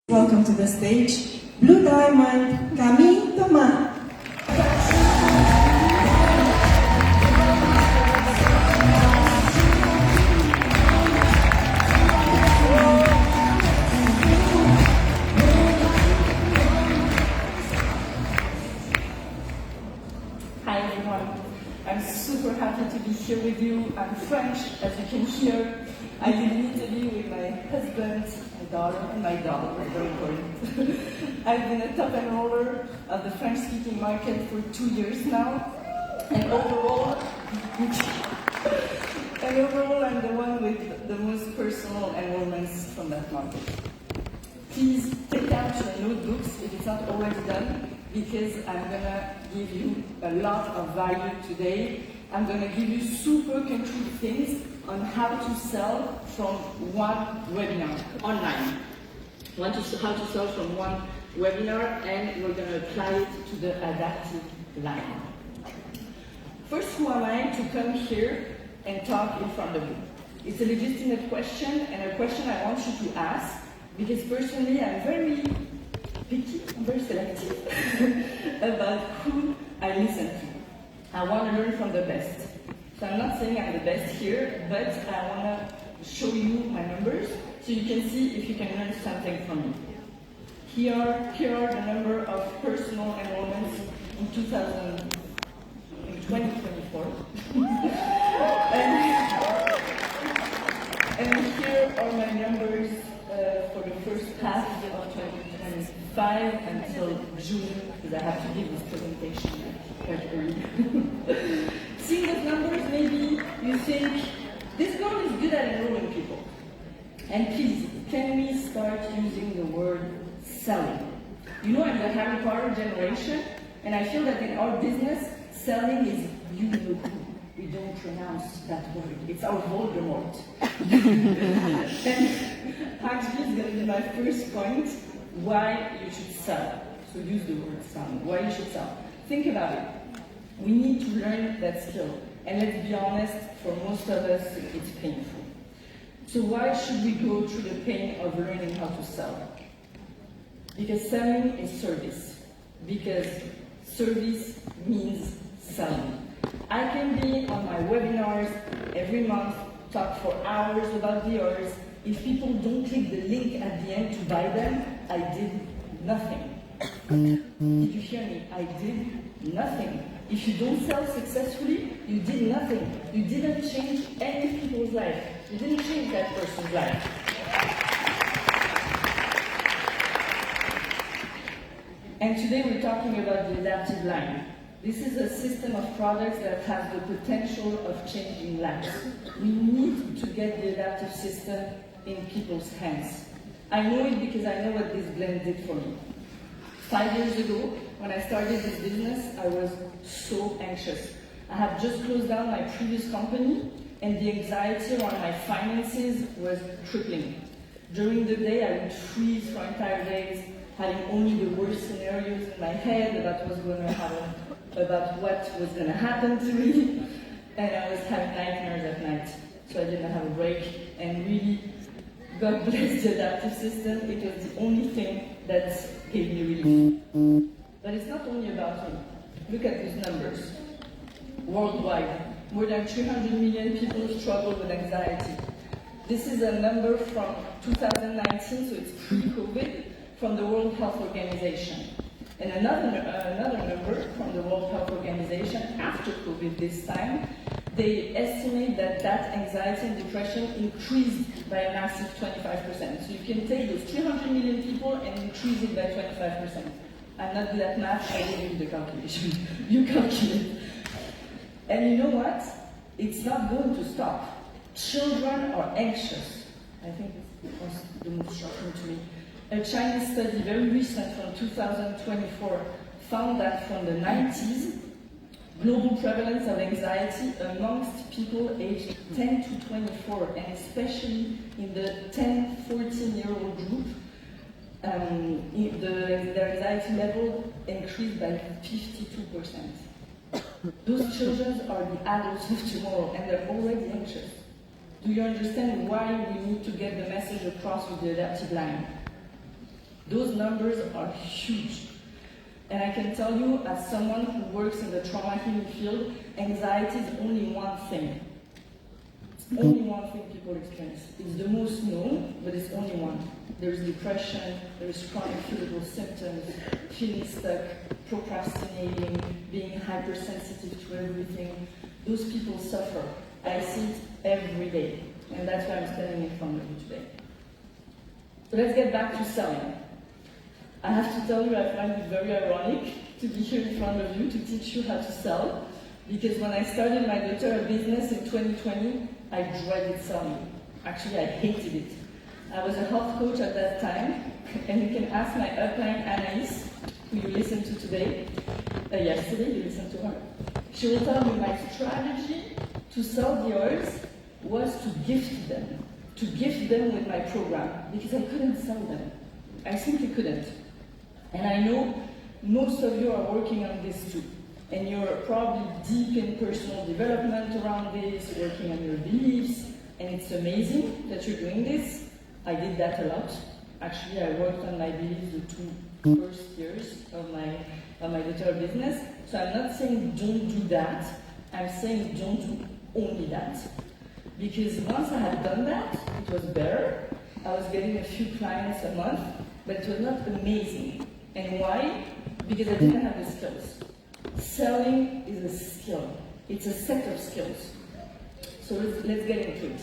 Welcome to the stage, Blue Diamond, Camille Thomas. Hi everyone, I'm super happy to be here with you. I'm French, as you can hear. I live in Italy with my husband, my daughter, and my dog, very important. I've been a top enroller of the French-speaking market for 2 years now, and overall, I'm the one with the most personal enrollments from that market. Please take out your notebooks if it's not already done, because I'm going to give you a lot of value today. I'm going to give you super concrete things on how to sell from one webinar online. How to sell from one webinar, and we're going to apply it to the adaptive line. First, who am I to come here and talk in front of you? It's a legitimate question, and a question I want you to ask, because personally I'm very picky, I'm very selective about who I listen to. I want to learn from the best. So I'm not saying I'm the best here, but I want to show you my numbers so you can see if you can learn something from me. Here are the number of personal enrollments in 2024. and here are my numbers for the first half of 2025 until June, because I have to give this presentation quite early. Seeing those numbers, maybe you think, this girl is good at enrolling people. And please, can we start using the word selling? You know, I'm the Harry Potter generation, and I feel that in our business, selling is you know who. We don't pronounce that word. It's our Voldemort. And actually, it's going to be my first point, why you should sell. So use the word selling, why you should sell. Think about it. We need to learn that skill. And let's be honest, for most of us, it's painful. So why should we go through the pain of learning how to sell? Because selling is service. Because service means selling. I can be on my webinars every month, talk for hours about the hours. If people don't click the link at the end to buy them, I did nothing. Did you hear me? I did nothing. If you don't sell successfully, you did nothing. You didn't change any people's life. You didn't change that person's life. And today we're talking about the adaptive line. This is a system of products that has the potential of changing lives. We need to get the adaptive system in people's hands. I know it because I know what this blend did for me. 5 years ago, when I started this business, I was so anxious. I had just closed down my previous company, and the anxiety around my finances was tripling. During the day, I would freeze for entire days, having only the worst scenarios in my head about what was going to happen to me, and I was having nightmares at night, so I didn't have a break. And really, God bless the adaptive system. It was the only thing that gave me relief. But it's not only about me. Look at these numbers. Worldwide, more than 300 million people struggle with anxiety. This is a number from 2019, so it's pre-COVID, from the World Health Organization. And another number from the World Health Organization after COVID this time, they estimate that anxiety and depression increased by a massive 25%. So you can take those 300 million people and increase it by 25%. I'm not good at math, I will give you the calculation. You calculate. And you know what? It's not going to stop. Children are anxious. I think it was the most shocking to me. A Chinese study, very recent from 2024, found that from the 90s, global prevalence of anxiety amongst people aged 10 to 24, and especially in the 10-14-year-old group, their anxiety level increased by 52%. Those children are the adults of tomorrow, and they're already anxious. Do you understand why we need to get the message across with the adaptive line? Those numbers are huge. And I can tell you, as someone who works in the trauma healing field, anxiety is only one thing. It's only one thing people experience. It's the most known, but it's only one. There's depression, there's chronic physical symptoms, feeling stuck, procrastinating, being hypersensitive to everything. Those people suffer. I see it every day, and that's why I'm standing in front of you today. So let's get back to selling. I have to tell you, I find it very ironic to be here in front of you to teach you how to sell, because when I started my doTERRA business in 2020, I dreaded selling. Actually, I hated it. I was a health coach at that time, and you can ask my upline Anaïs, who you listened to today, yesterday you listened to her. She will tell you my strategy to sell the oils was to gift them with my program, because I couldn't sell them. I simply couldn't. And I know most of you are working on this too. And you're probably deep in personal development around this, working on your beliefs, and it's amazing that you're doing this. I did that a lot. Actually, I worked on my beliefs the 2 first years of my doTERRA business. So I'm not saying don't do that. I'm saying don't do only that. Because once I had done that, it was better. I was getting a few clients a month, but it was not amazing. And why? Because I didn't have the skills. Selling is a skill. It's a set of skills. So let's get into it.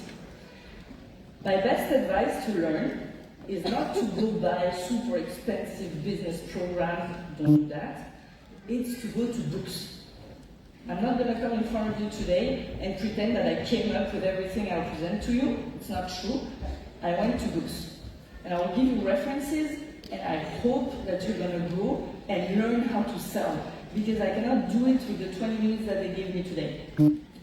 My best advice to learn is not to go buy super expensive business programs, don't do that. It's to go to books. I'm not going to come in front of you today and pretend that I came up with everything I'll present to you. It's not true. I went to books. And I will give you references, and I hope that you're going to go and learn how to sell. Because I cannot do it with the 20 minutes that they gave me today.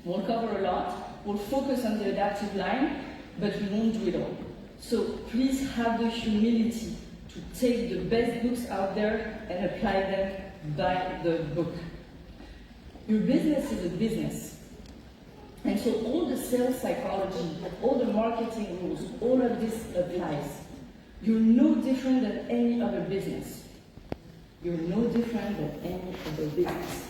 We'll cover a lot. We'll focus on the adaptive line, but we won't do it all. So please have the humility to take the best books out there and apply them by the book. Your business is a business. And so all the sales psychology, all the marketing rules, all of this applies. You're no different than any other business. You're no different than any other business.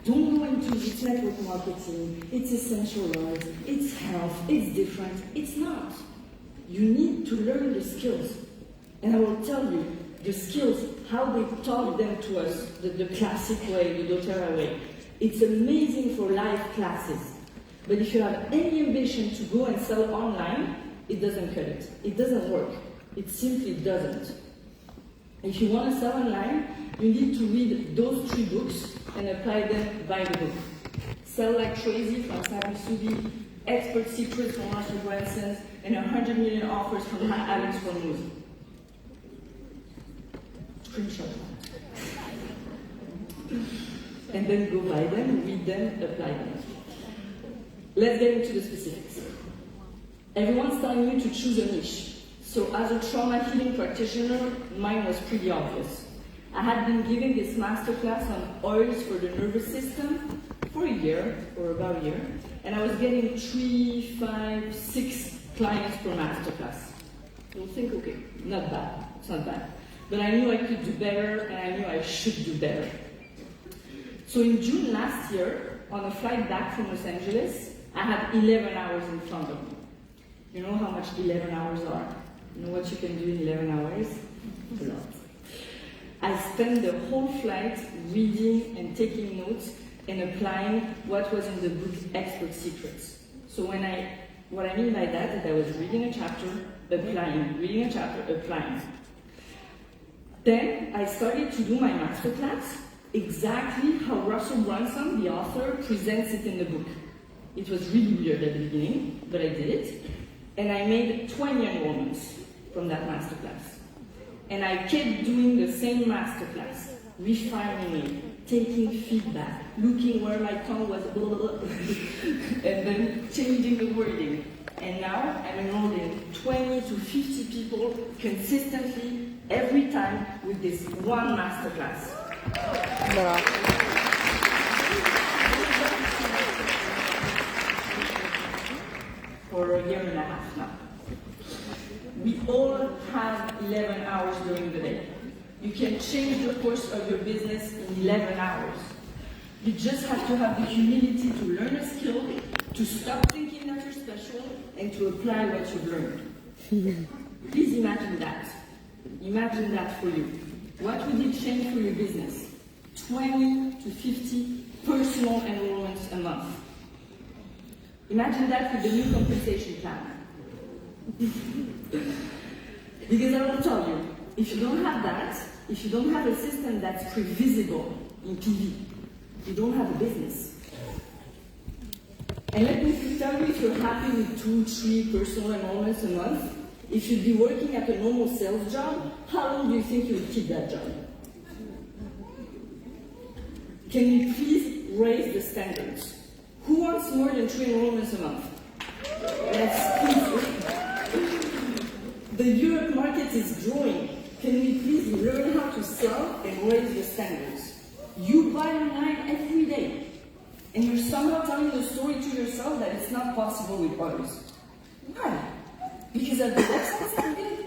Don't go into it's network marketing, it's essential oils, it's health, it's different. It's not. You need to learn the skills. And I will tell you, the skills, how they taught them to us, the classic way, the doTERRA way. It's amazing for live classes. But if you have any ambition to go and sell online, it doesn't cut it. It doesn't work. It simply doesn't. If you want to sell online, you need to read those 3 books and apply them by the book. Sell Like Crazy from Sami Subi, Expert Secrets from Marshall Branson, and 100 million offers from Alex Hormuz. Screenshot. And then go buy them, read them, apply them. Let's get into the specifics. Everyone's telling you to choose a niche. So as a trauma healing practitioner, mine was pretty obvious. I had been giving this masterclass on oils for the nervous system for a year, or about a year, and I was getting 3, 5, 6 clients per masterclass. You'll think, okay, not bad, it's not bad. But I knew I could do better, and I knew I should do better. So in June last year, on a flight back from Los Angeles, I had 11 hours in front of me. You know how much 11 hours are? You know what you can do in 11 hours? A lot. I spent the whole flight reading and taking notes and applying what was in the book Expert Secrets. So what I mean by that is I was reading a chapter, applying, reading a chapter, applying. Then I started to do my masterclass exactly how Russell Brunson, the author, presents it in the book. It was really weird at the beginning, but I did it. And I made 20 enrollments from that masterclass. And I kept doing the same masterclass, refining it, taking feedback, looking where my tongue was, blah, blah, blah, and then changing the wording. And now I'm enrolling 20 to 50 people consistently every time with this one masterclass. For a year and a half now. We all have 11 hours during the day. You can change the course of your business in 11 hours. You just have to have the humility to learn a skill, to stop thinking that you're special, and to apply what you've learned. Please imagine that. Imagine that for you. What would it change for your business? 20 to 50 personal enrollments a month. Imagine that with the new compensation plan. Because I will tell you, if you don't have that, if you don't have a system that's previsible in PV, you don't have a business. And let me tell you, if you're happy with 2, 3 personal enrollments a month, if you'd be working at a normal sales job, how long do you think you would keep that job? Can you please raise the standards? Who wants more than 3 enrollments a month? That's easy. The Europe market is growing. Can we please learn how to sell and raise the standards? You buy online every day, and you're somehow telling the story to yourself that it's not possible with others. Why? Because of the website standard?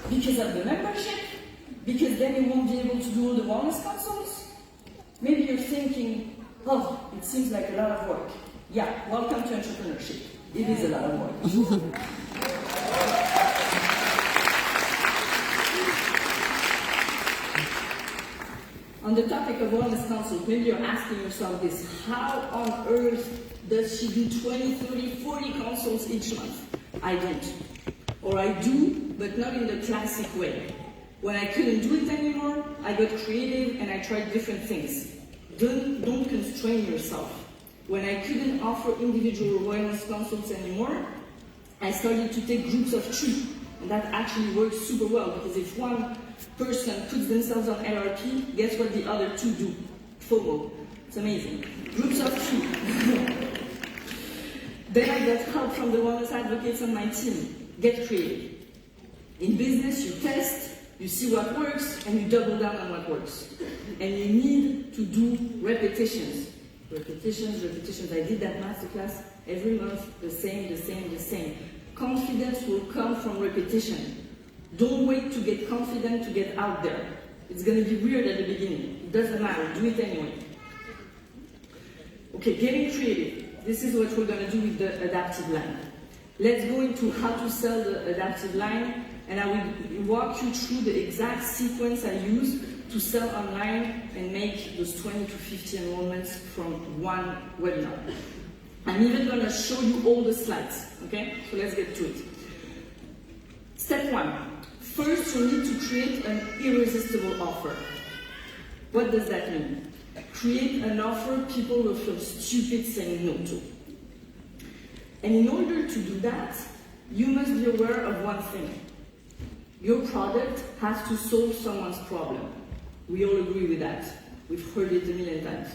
Because of the membership? Because then you won't be able to do all the wellness consults? Maybe you're thinking, oh, it seems like a lot of work. Yeah, welcome to entrepreneurship. It is a lot of work. On the topic of wellness consult, maybe you're asking yourself this: how on earth does she do 20, 30, 40 consults each month? I don't. Or I do, but not in the classic way. When I couldn't do it anymore, I got creative and I tried different things. Don't constrain yourself. When I couldn't offer individual wellness consults anymore, I started to take groups of 3. And that actually works super well, because if one person puts themselves on LRP, guess what the other 2 do? FOMO. It's amazing. Groups of 3. Then I got help from the wellness advocates on my team. Get creative. In business, you test, you see what works, and you double down on what works. And you need to do repetitions. Repetitions, repetitions. I did that masterclass every month, the same. Confidence will come from repetition. Don't wait to get confident to get out there. It's going to be weird at the beginning. It doesn't matter. Do it anyway. Okay, getting creative. This is what we're going to do with the adaptive line. Let's go into how to sell the adaptive line, and I will walk you through the exact sequence I use to sell online and make those 20 to 50 enrollments from one webinar. I'm even going to show you all the slides, okay? So let's get to it. Step 1. First, you need to create an irresistible offer. What does that mean? Create an offer people will feel stupid saying no to. And in order to do that, you must be aware of one thing. Your product has to solve someone's problem. We all agree with that. We've heard it a million times.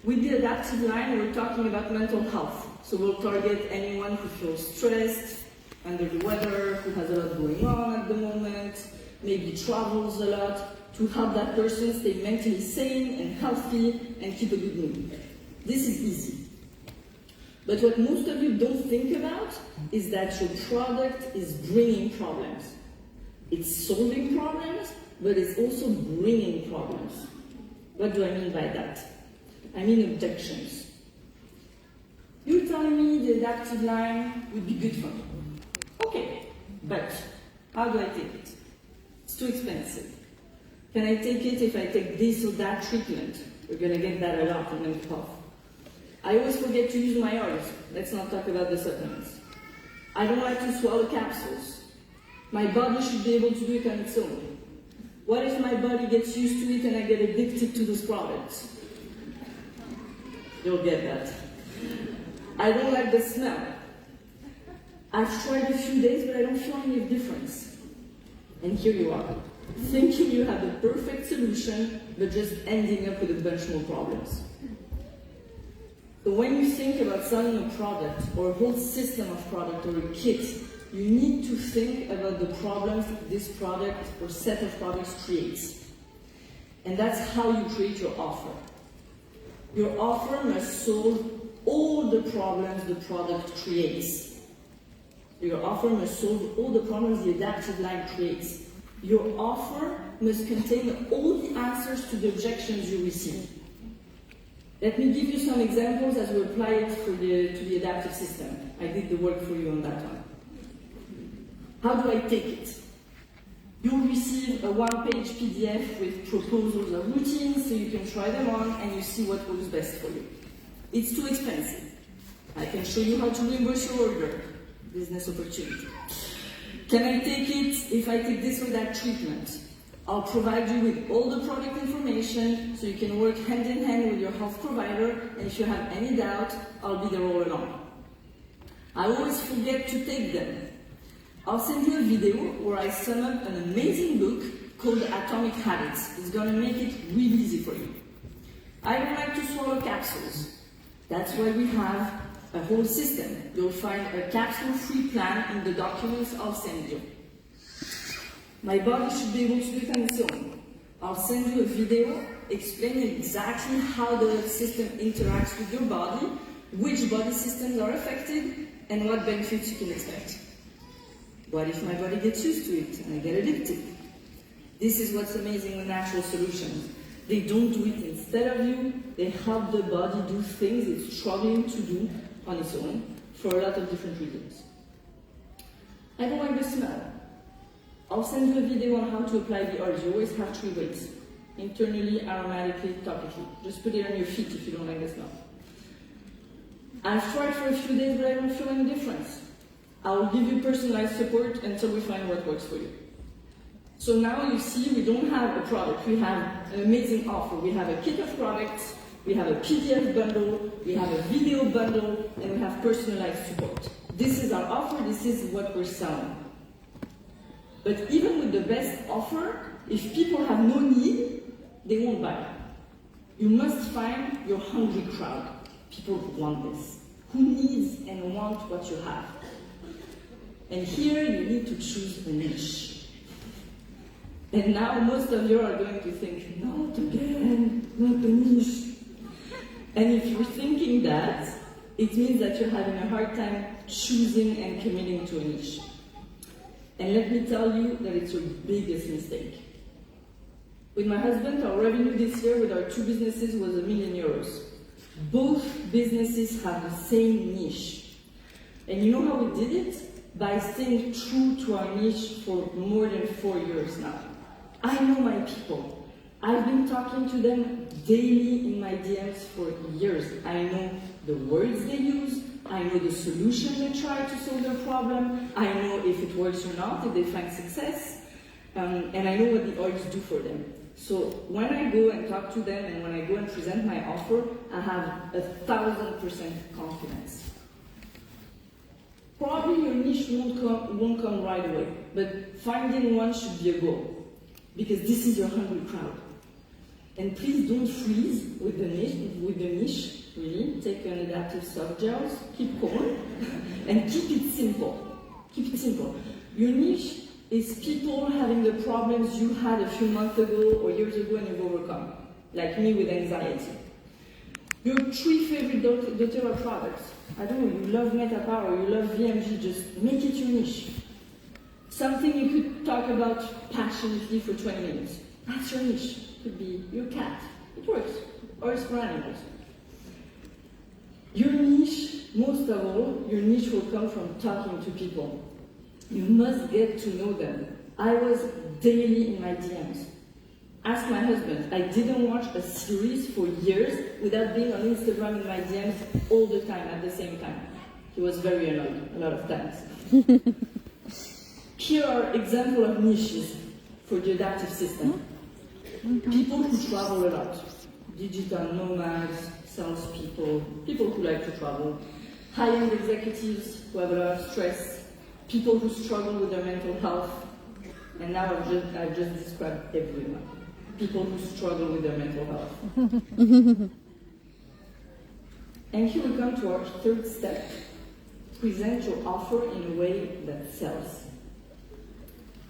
With the adaptive line, we're talking about mental health. So we'll target anyone who feels stressed, under the weather, who has a lot going on at the moment, maybe travels a lot, to help that person stay mentally sane and healthy and keep a good mood. This is easy. But what most of you don't think about is that your product is bringing problems. It's solving problems, but it's also bringing problems. What do I mean by that? I mean objections. You're telling me the adaptive line would be good for me. Okay, but how do I take it? It's too expensive. Can I take it if I take this or that treatment? We're going to get that a lot in mental health. I always forget to use my R's. Let's not talk about the supplements. I don't like to swallow capsules. My body should be able to do it on its own. What if my body gets used to it and I get addicted to those products? You'll get that. I don't like the smell. I've tried a few days, but I don't feel any difference. And here you are, thinking you have the perfect solution, but just ending up with a bunch more problems. So when you think about selling a product, or a whole system of product, or a kit, you need to think about the problems this product or set of products creates. And that's how you create your offer. Your offer must solve all the problems the product creates. Your offer must solve all the problems the adaptive line creates. Your offer must contain all the answers to the objections you receive. Let me give you some examples as we apply it to the adaptive system. I did the work for you on that one. How do I take it? You'll receive a one-page PDF with proposals of routines, so you can try them on and you see what works best for you. It's too expensive. I can show you how to reimburse your order. Business opportunity. Can I take it if I take this or that treatment? I'll provide you with all the product information so you can work hand in hand with your health provider, and if you have any doubt, I'll be there all along. I always forget to take them. I'll send you a video where I sum up an amazing book called Atomic Habits. It's going to make it really easy for you. I don't like to swallow capsules. That's why we have a whole system. You'll find a capsule-free plan in the documents I'll send you. My body should be able to do it on its own. I'll send you a video explaining exactly how the system interacts with your body, which body systems are affected, and what benefits you can expect. What if my body gets used to it and I get addicted? This is what's amazing with natural solutions. They don't do it instead of you, they help the body do things it's struggling to do on its own for a lot of different reasons. I don't like the smell. I'll send you a video on how to apply the oils. You always have 3 ways: internally, aromatically, topically. Just put it on your feet if you don't like the smell. I've tried for a few days, but I don't feel any difference. I'll give you personalized support until we find what works for you. So now you see we don't have a product, we have an amazing offer. We have a kit of products, we have a PDF bundle, we have a video bundle, and we have personalized support. This is our offer, this is what we're selling. But even with the best offer, if people have no need, they won't buy. You must find your hungry crowd, people who want this, who needs and want what you have. And here you need to choose a niche. And now most of you are going to think, not again, not the niche. And if you're thinking that, it means that you're having a hard time choosing and committing to a niche. And let me tell you that it's your biggest mistake. With my husband, our revenue this year with our 2 businesses was €1 million. Both businesses have the same niche. And you know how we did it? By staying true to our niche for more than 4 years now. I know my people. I've been talking to them daily in my DMs for years. I know the words they use. I know the solution they try to solve their problem. I know if it works or not, if they find success. And I know what the oils do for them. So when I go and talk to them and when I go and present my offer, I have 1,000% confidence. Probably your niche won't come right away, but finding one should be a goal, because this is your hungry crowd. And please don't freeze with the niche, really. Take an adaptive soft gels, keep calm, and keep it simple. Keep it simple. Your niche is people having the problems you had a few months ago or years ago and you've overcome, like me with anxiety. Your 3 favorite doTERRA products. I don't know, you love MetaPower, you love VMG, just make it your niche. Something you could talk about passionately for 20 minutes. That's your niche. Could be your cat. It works. Or it's for animals. Your niche, most of all, your niche will come from talking to people. You must get to know them. I was daily in my DMs. Ask my husband. I didn't watch a series for years without being on Instagram in my DMs all the time at the same time. He was very annoyed a lot of times. Here are examples of niches for the adaptive system. People who travel a lot. Digital nomads, salespeople, people who like to travel. High-end executives who have a lot of stress. People who struggle with their mental health. And now I've just described everyone. People who struggle with their mental health. And here we come to our 3rd step. Present your offer in a way that sells.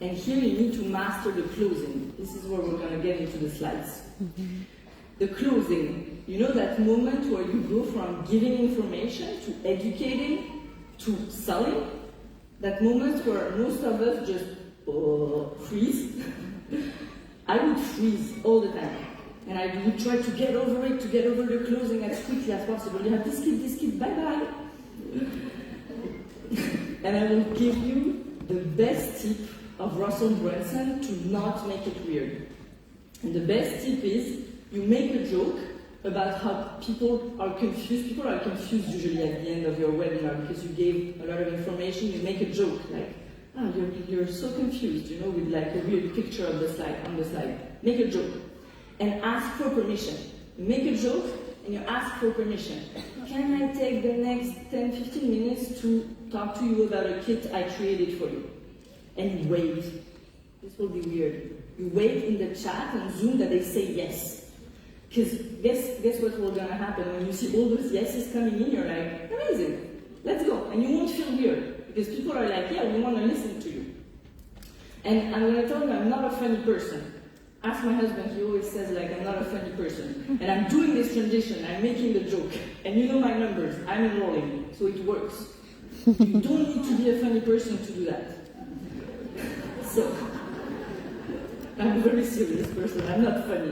And here you need to master the closing. This is where we're going to get into the slides. The closing. You know that moment where you go from giving information to educating to selling? that moment where most of us just freeze. I would freeze all the time. And I would try to get over it, to get over the closing as quickly as possible. You have this kid, bye-bye. And I will give you the best tip of Russell Brunson to not make it weird. And the best tip is, you make a joke about how people are confused. People are confused usually at the end of your webinar because you gave a lot of information. You make a joke like, you're so confused, with like a weird picture of the slide, on the slide. Make a joke and ask for permission. You make a joke and you ask for permission. Can I take the next 10-15 minutes to talk to you about a kit I created for you? And you wait. This will be weird. You wait in the chat on Zoom that they say yes. Because guess what will gonna happen when you see all those yeses coming in, you're like, amazing, let's go. And you won't feel weird, because people are like, yeah, we wanna listen to you. And I'm gonna tell you, I'm not a funny person. Ask my husband, he always says like, I'm not a funny person. And I'm doing this transition, I'm making the joke. And you know my numbers, I'm enrolling, so it works. You don't need to be a funny person to do that. So, I'm a very serious person, I'm not funny.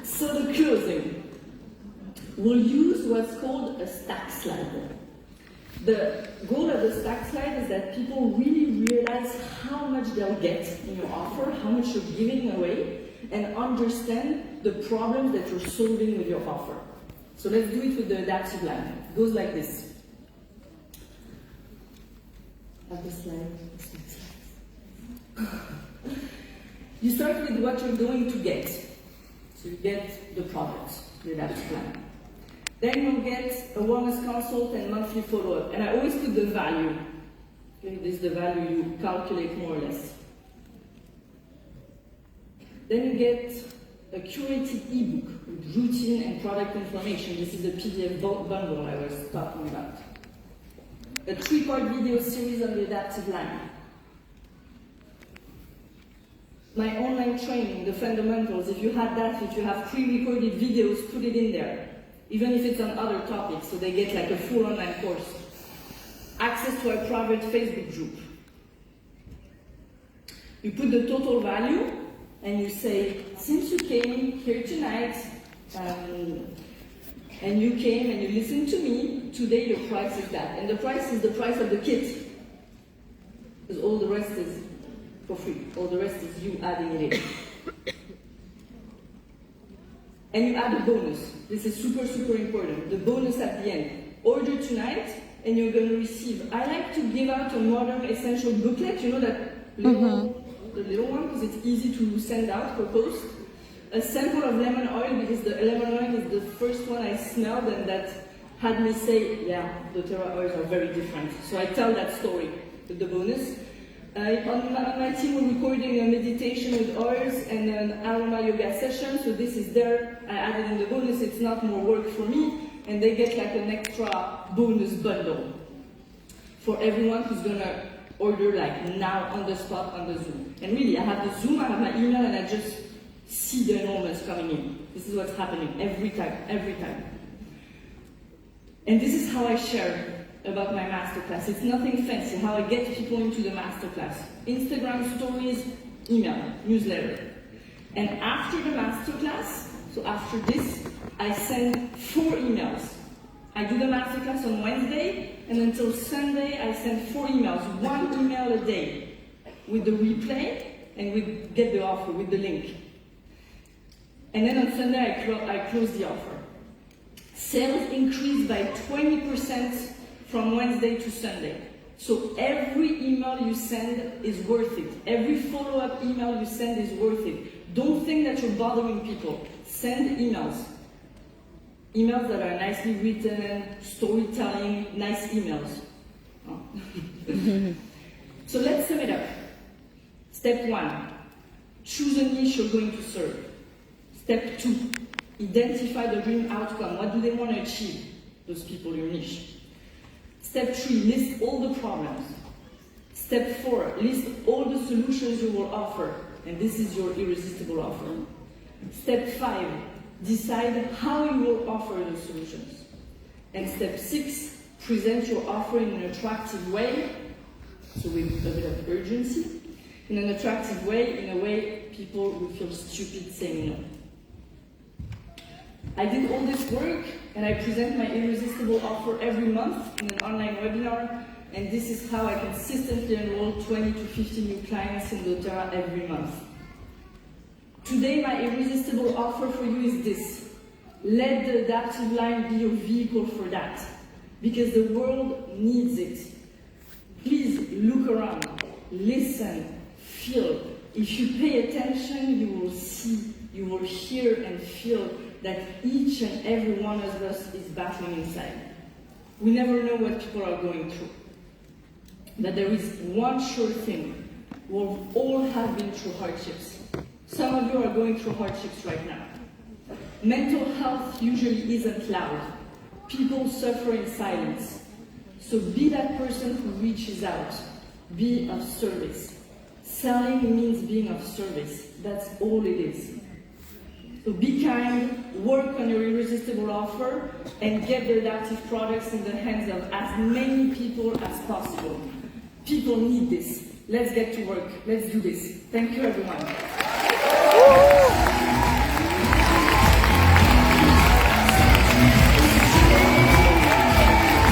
So the closing. We'll use what's called a stack slide. The goal of the stack slide is that people really realize how much they'll get in your offer, how much you're giving away, and understand the problems that you're solving with your offer. So let's do it with the adaptive line. It goes like this. Have the slide. You start with what you're going to get. So you get the products, the adaptive plan. Then you'll get a wellness consult and monthly follow-up. And I always put the value. Okay, this is the value you calculate more or less. Then you get a curated ebook with routine and product information. This is the PDF bundle I was talking about. A 3-part video series on the adaptive line. My online training, the fundamentals, if you have that, if you have pre-recorded videos, put it in there. Even if it's on other topics, so they get like a full online course. Access to a private Facebook group. You put the total value, and you say, since you came here tonight, and you came and you listened to me, today your price is that. And the price is the price of the kit. Because all the rest is for free. All the rest is you adding it in. And you add a bonus. This is super, super important. The bonus at the end. Order tonight, and you're going to receive. I like to give out a modern essential booklet. You know that little, the little one, because it's easy to send out per post. A sample of lemon oil, because the lemon oil is the first one I smelled, and that had me say, yeah, doTERRA oils are very different. So I tell that story with the bonus. On my team, we're recording a meditation with oils and an aroma yoga session, so this is there. I added in the bonus, it's not more work for me, and they get like an extra bonus bundle for everyone who's gonna order like now on the spot on the Zoom. And really, I have the Zoom, I have my email, and I just see the enrollments coming in. This is what's happening every time, every time. And this is how I share about my masterclass. It's nothing fancy, how I get people into the masterclass. Instagram stories, email, newsletter. And after the masterclass, so after this, I send 4 emails. I do the masterclass on Wednesday, and until Sunday, I send 4 emails, 1 email a day, with the replay, and we get the offer with the link. And then on Sunday, I close the offer. Sales increased by 20% from Wednesday to Sunday. So every email you send is worth it. Every follow-up email you send is worth it. Don't think that you're bothering people. Send emails. Emails that are nicely written, storytelling, nice emails. Oh. So let's sum it up. Step 1, choose a niche you're going to serve. Step 2, identify the dream outcome. What do they want to achieve, those people, your niche? Step 3, list all the problems. Step 4, list all the solutions you will offer. And this is your irresistible offer. Step 5, decide how you will offer those solutions. And step 6, present your offer in an attractive way, so with a bit of urgency, in an attractive way, in a way people will feel stupid saying no. I did all this work, and I present my irresistible offer every month in an online webinar, and this is how I consistently enroll 20 to 50 new clients in doTERRA every month. Today, my irresistible offer for you is this. Let the adaptive line be your vehicle for that, because the world needs it. Please look around, listen, feel. If you pay attention, you will see, you will hear and feel that each and every one of us is battling inside. We never know what people are going through. But there is one sure thing. We all have been through hardships. Some of you are going through hardships right now. Mental health usually isn't loud. People suffer in silence. So be that person who reaches out. Be of service. Selling means being of service. That's all it is. So be kind, work on your irresistible offer, and get the adaptive products in the hands of as many people as possible. People need this. Let's get to work. Let's do this. Thank you, everyone.